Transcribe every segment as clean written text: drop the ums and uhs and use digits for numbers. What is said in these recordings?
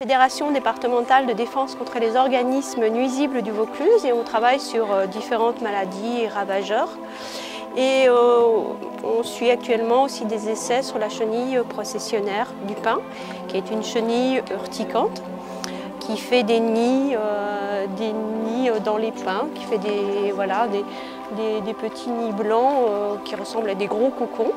Fédération départementale de défense contre les organismes nuisibles du Vaucluse et on travaille sur différentes maladies et ravageurs. Et on suit actuellement aussi des essais sur la chenille processionnaire du pin, qui est une chenille urticante, qui fait des nids dans les pins, qui fait des petits nids blancs qui ressemblent à des gros cocons.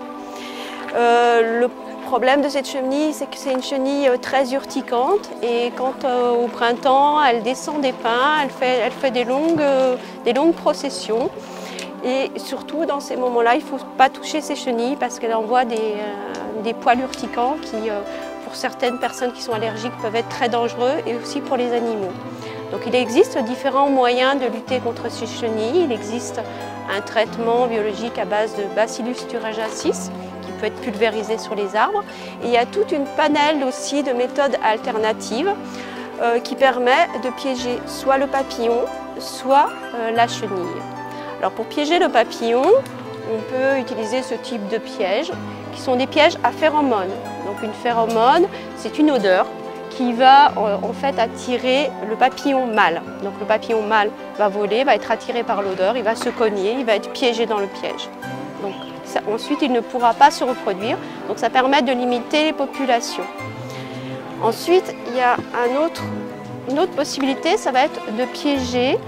Le problème de cette chenille, c'est que c'est une chenille très urticante et quand au printemps elle descend des pins, elle fait des longues processions. Et surtout dans ces moments-là, il ne faut pas toucher ces chenilles parce qu'elle envoie des poils urticants qui, pour certaines personnes qui sont allergiques, peuvent être très dangereux et aussi pour les animaux. Donc il existe différents moyens de lutter contre ces chenilles. Il existe un traitement biologique à base de Bacillus thuringiensis qui peut être pulvérisé sur les arbres. Et il y a toute une panelle aussi de méthodes alternatives qui permet de piéger soit le papillon, soit la chenille. Alors pour piéger le papillon, on peut utiliser ce type de pièges qui sont des pièges à phéromones. Donc une phéromone, c'est une odeur qui va en fait attirer le papillon mâle. Donc le papillon mâle va voler, va être attiré par l'odeur, il va se cogner, il va être piégé dans le piège. Donc ensuite il ne pourra pas se reproduire, donc ça permet de limiter les populations. Ensuite il y a une autre possibilité, ça va être de piéger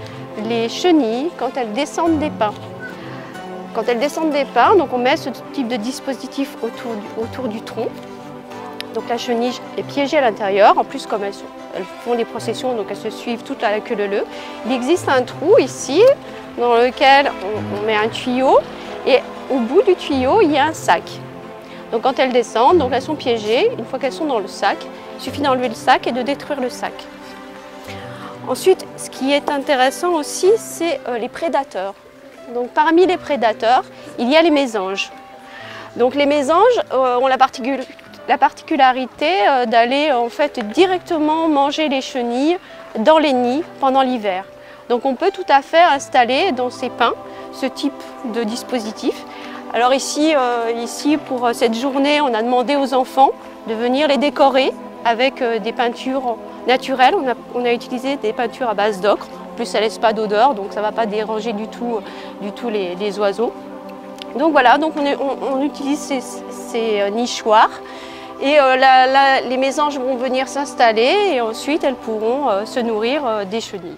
les chenilles quand elles descendent des pins. Quand elles descendent des pins, donc on met ce type de dispositif autour du tronc. Donc la chenille est piégée à l'intérieur. En plus, comme elles font des processions, donc elles se suivent toute la queue leu. Il existe un trou ici dans lequel on met un tuyau et au bout du tuyau, il y a un sac. Donc quand elles descendent, donc elles sont piégées. Une fois qu'elles sont dans le sac, il suffit d'enlever le sac et de détruire le sac. Ensuite, ce qui est intéressant aussi, c'est les prédateurs. Donc, parmi les prédateurs, il y a les mésanges. Donc, les mésanges ont la particularité d'aller en fait directement manger les chenilles dans les nids pendant l'hiver. Donc, on peut tout à fait installer dans ces pins ce type de dispositif. Alors ici pour cette journée, on a demandé aux enfants de venir les décorer avec des peintures naturelles. On a utilisé des peintures à base d'ocre. En plus, ça ne laisse pas d'odeur, donc ça ne va pas déranger du tout les oiseaux. Donc voilà, donc on utilise ces nichoirs. Et les mésanges vont venir s'installer et ensuite elles pourront se nourrir des chenilles.